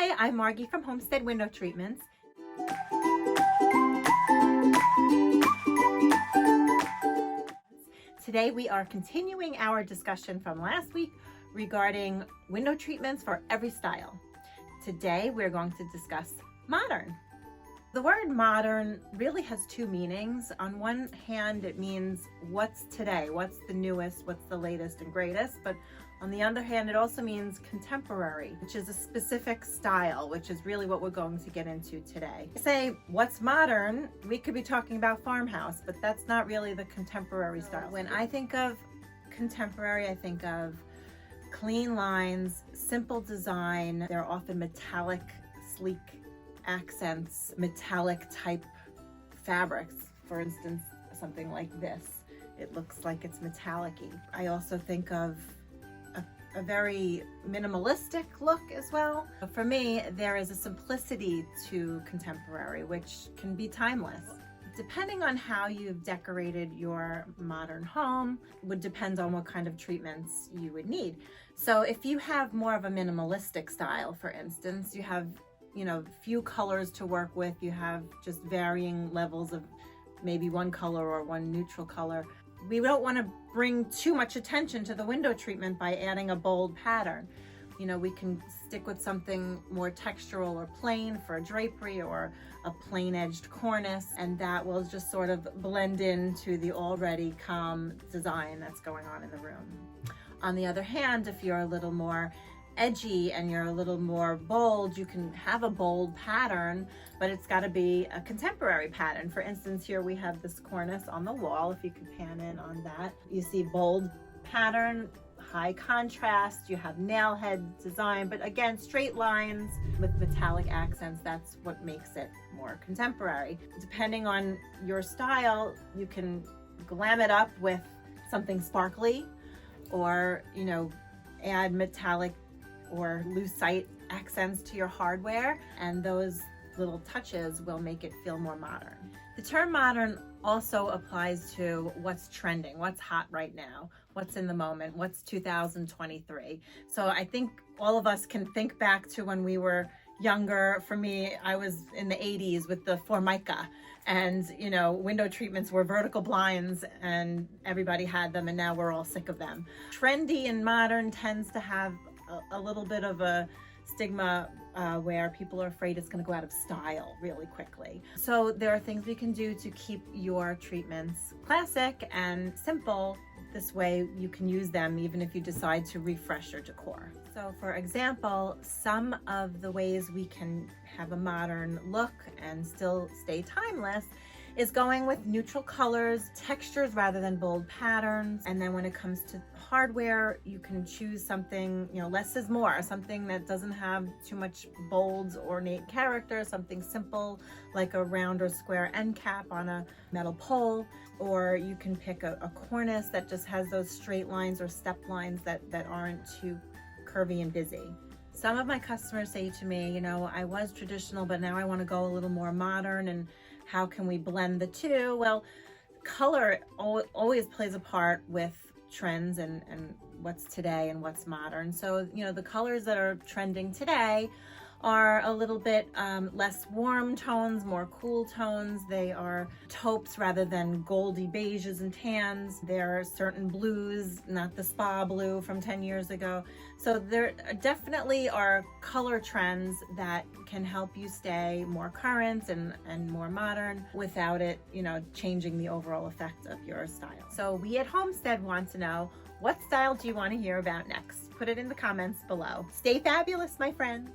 Hi, I'm Margie from Homestead Window Treatments. Today we are continuing our discussion from last week regarding window treatments for every style. Today we're going to discuss modern. The word modern really has two meanings. On one hand, it means what's today, what's the newest, what's the latest and greatest. But on the other hand, it also means contemporary, which is a specific style, which is really what we're going to get into today. Say what's modern, we could be talking about farmhouse, but that's not really the contemporary style. When I think of contemporary, I think of clean lines, simple design. They're often metallic, sleek accents, metallic type fabrics. For instance, something like this. It looks like it's metallic-y. I also think of a very minimalistic look as well. For me, there is a simplicity to contemporary, which can be timeless. Depending on how you've decorated your modern home would depend on what kind of treatments you would need. So if you have more of a minimalistic style, for instance, you have few colors to work with, you have just varying levels of maybe one color or one neutral color. We don't want to bring too much attention to the window treatment by adding a bold pattern. We can stick with something more textural or plain for a drapery or a plain edged cornice, and that will just sort of blend into the already calm design that's going on in the room. On the other hand, if you're a little more edgy and you're a little more bold, you can have a bold pattern, but it's got to be a contemporary pattern. For instance, here we have this cornice on the wall. If you could pan in on that, you see bold pattern, high contrast, you have nail head design, but again, straight lines with metallic accents. That's what makes it more contemporary. Depending on your style, you can glam it up with something sparkly, or add metallic or lucite accents to your hardware, and those little touches will make it feel more modern. The term modern also applies to what's trending, what's hot right now, what's in the moment, what's 2023. So I think all of us can think back to when we were younger. For me, I was in the 80s with the Formica, and window treatments were vertical blinds and everybody had them, and now we're all sick of them. Trendy and modern tends to have a little bit of a stigma where people are afraid it's going to go out of style really quickly. So there are things we can do to keep your treatments classic and simple. This way you can use them even if you decide to refresh your decor. So for example, some of the ways we can have a modern look and still stay timeless is going with neutral colors, textures rather than bold patterns. And then when it comes to hardware, you can choose something, less is more, something that doesn't have too much bold, ornate character, something simple like a round or square end cap on a metal pole. Or you can pick a cornice that just has those straight lines or step lines that aren't too curvy and busy. Some of my customers say to me, I was traditional, but now I want to go a little more modern, and how can we blend the two? Well, color always plays a part with trends and what's today and what's modern. So, the colors that are trending today are a little bit less warm tones, more cool tones. They are taupes rather than goldy beiges and tans. There are certain blues, not the spa blue from 10 years ago. So there definitely are color trends that can help you stay more current and more modern without it, changing the overall effect of your style. So we at Homestead want to know, what style do you want to hear about next? Put it in the comments below. Stay fabulous, my friends.